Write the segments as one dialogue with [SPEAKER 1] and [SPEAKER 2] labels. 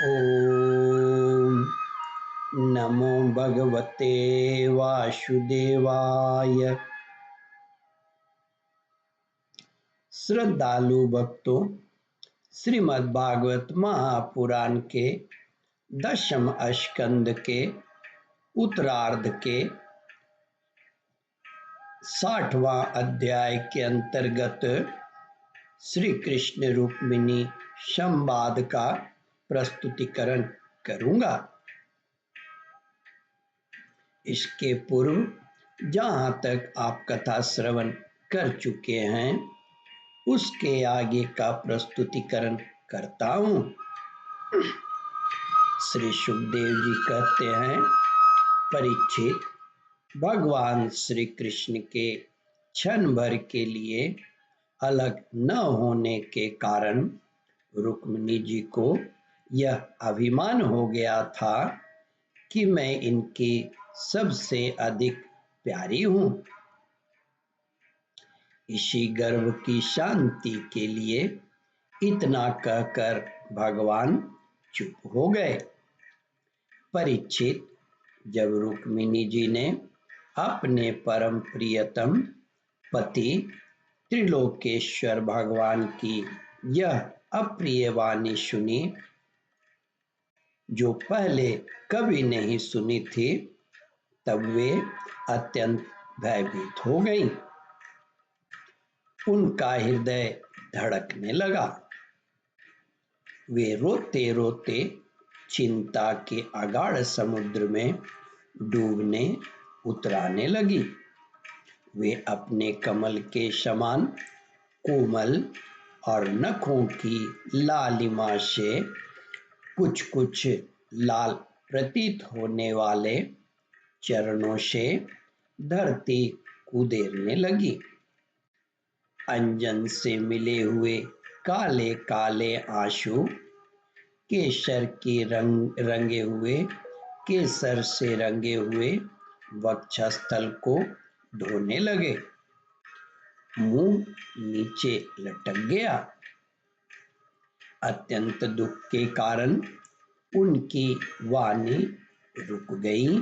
[SPEAKER 1] ओम नमो भगवते वासुदेवाय। श्रद्धालु भक्तों, श्रीमद् भागवत महापुराण के 10वें स्कंद के उत्तरार्ध के 60वां अध्याय के अंतर्गत श्री कृष्ण रुक्मिणी संवाद का प्रस्तुतिकरण करूंगा। इसके पूर्व जहां तक आप कथा श्रवण कर चुके हैं उसके आगे का प्रस्तुतिकरण करता हूं। श्री सुखदेव जी कहते हैं, परीक्षित, भगवान श्री कृष्ण के क्षण भर के लिए अलग न होने के कारण रुक्मिणी जी को यह अभिमान हो गया था कि मैं इनकी सबसे अधिक प्यारी हूं। इसी गर्व की शांति के लिए इतना कहकर भगवान चुप हो गए। परीक्षित, जब रुक्मिणी जी ने अपने परम प्रियतम पति त्रिलोकेश्वर भगवान की यह अप्रिय वाणी सुनी, जो पहले कभी नहीं सुनी थी, तब वे अत्यंत भयभीत हो गईं। उनका हृदय धड़कने लगा। वे रोते रोते चिंता के अगाध समुद्र में डूबने उतराने लगी। वे अपने कमल के समान कोमल और नखों की लालिमा से कुछ कुछ लाल प्रतीत होने वाले चरणों से धरती कुदेरने लगी। अंजन से मिले हुए काले काले आंसू केसर के रंगे हुए केसर से रंगे हुए वक्षस्थल को धोने लगे। मुंह नीचे लटक गया। अत्यंत दुख के कारण उनकी वाणी रुक गई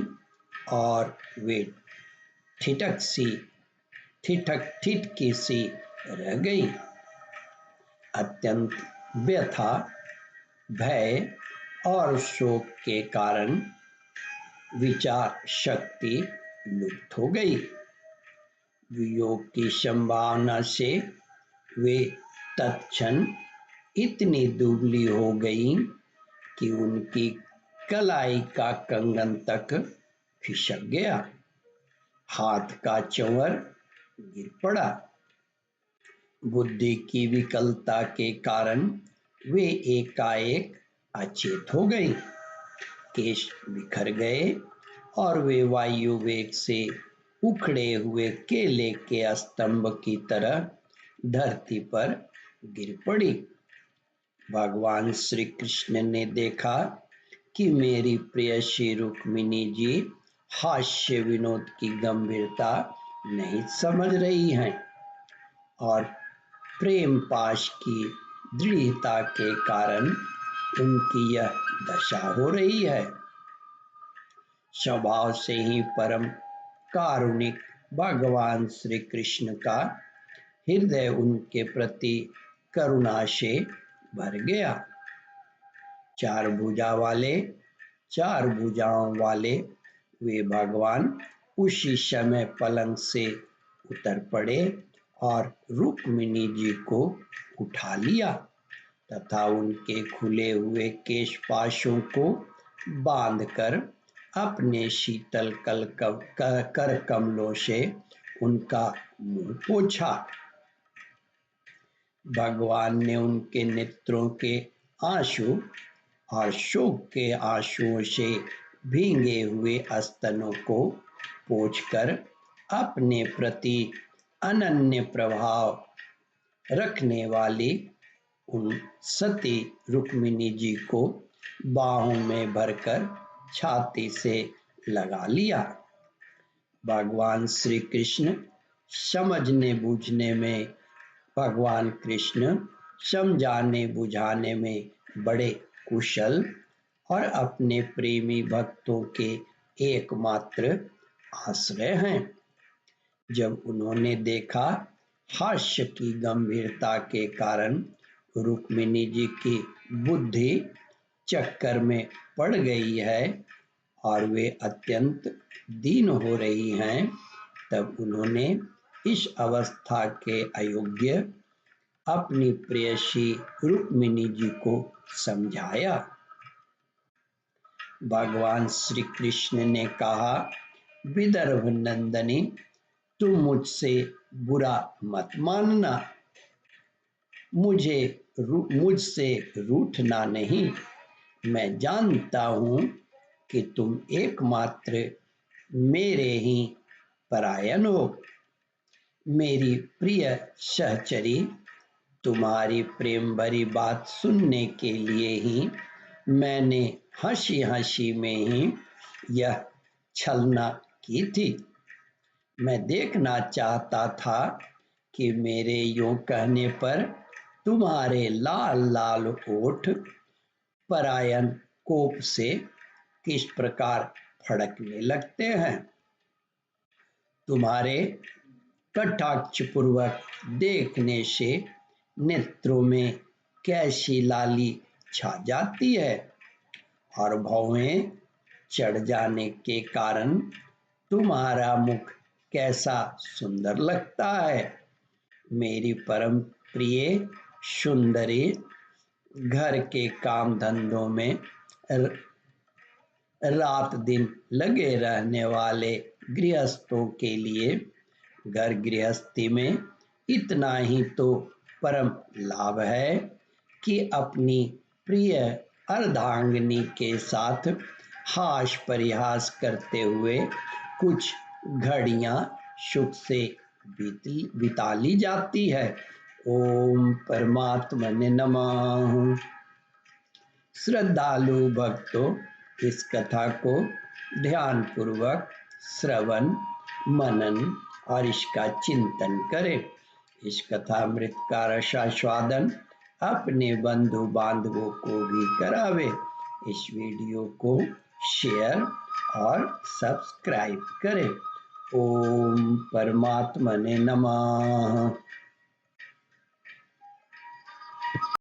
[SPEAKER 1] और वे ठिठकी सी रह गई। अत्यंत व्यथा, भय और शोक के कारण विचार शक्ति लुप्त हो गई। वियोग की संभावना से वे तत्क्षण इतनी दुबली हो गई कि उनकी कलाई का कंगन तक खिसक गया। हाथ का चंवर गिर पड़ा। बुद्धि की विकलता के कारण वे एकाएक अचेत हो गई। केश बिखर गए और वे वायु वेग से उखड़े हुए केले के स्तंभ की तरह धरती पर गिर पड़ी। भगवान श्री कृष्ण ने देखा कि मेरी प्रेयसी रुक्मिणी जी हास्य विनोद की गंभीरता नहीं समझ रही हैं और प्रेम पाश की दृढ़ता के कारण उनकी यह दशा हो रही है। स्वभाव से ही परम कारुणिक भगवान श्री कृष्ण का हृदय उनके प्रति करुणा से भर गया। चार भुजाओं वाले वे भगवान उसी समय पलंग से उतर पड़े और रुक्मिणी जी को उठा लिया तथा उनके खुले हुए केशपाशों को बांधकर अपने शीतल कर कमलों से उनका मुंह पोंछा। भगवान ने उनके नेत्रों के आंसू और शोक के आंसुओं से भीगे हुए स्तनों को पोंछकर अपने प्रति अनन्य प्रभाव रखने वाली उन सती रुक्मिणी जी को बाहों में भरकर छाती से लगा लिया। भगवान श्री कृष्ण समझने बूझने में भगवान कृष्ण समझाने बुझाने में बड़े कुशल और अपने प्रेमी भक्तों के एकमात्र आश्रय हैं। जब उन्होंने देखा हास्य की गंभीरता के कारण रुक्मिणी जी की बुद्धि चक्कर में पड़ गई है और वे अत्यंत दीन हो रही हैं, तब उन्होंने इस अवस्था के अयोग्य अपनी प्रेयसी रुक्मिणी जी को समझाया। भगवान श्री कृष्ण ने कहा, विदर्भ नंदनी, तुम मुझसे बुरा मत मानना, मुझसे रूठना नहीं। मैं जानता हूँ कि तुम एकमात्र मेरे ही परायण हो। मेरी प्रिय सहचरी, तुम्हारी प्रेम भरी बात सुनने के लिए ही मैंने हंसी हंसी में ही यह छलना की थी। मैं देखना चाहता था कि मेरे यूं कहने पर तुम्हारे लाल लाल ओठ परायण कोप से किस प्रकार फड़कने लगते हैं। तुम्हारे कटाक्षपूर्वक देखने से नेत्रों में कैसी लाली छा जाती है और भौहें चढ़ जाने के कारण तुम्हारा मुख कैसा सुंदर लगता है। मेरी परम प्रिय सुंदरी, घर के काम धंधों में रात दिन लगे रहने वाले गृहस्थों के लिए घर गृहस्थी में इतना ही तो परम लाभ है कि अपनी प्रिय अर्धांगिनी के साथ हास परिहास करते हुए कुछ घड़ियां सुख से बिता ली जाती है। ओम परमात्मने नमः। श्रद्धालु भक्तों, इस कथा को ध्यान पूर्वक श्रवण मनन और इसका चिंतन करें। इस कथामृत का रसास्वादन अपने बंधु बांधवों को भी करावे। इस वीडियो को शेयर और सब्सक्राइब करें। ओम परमात्मने नमः।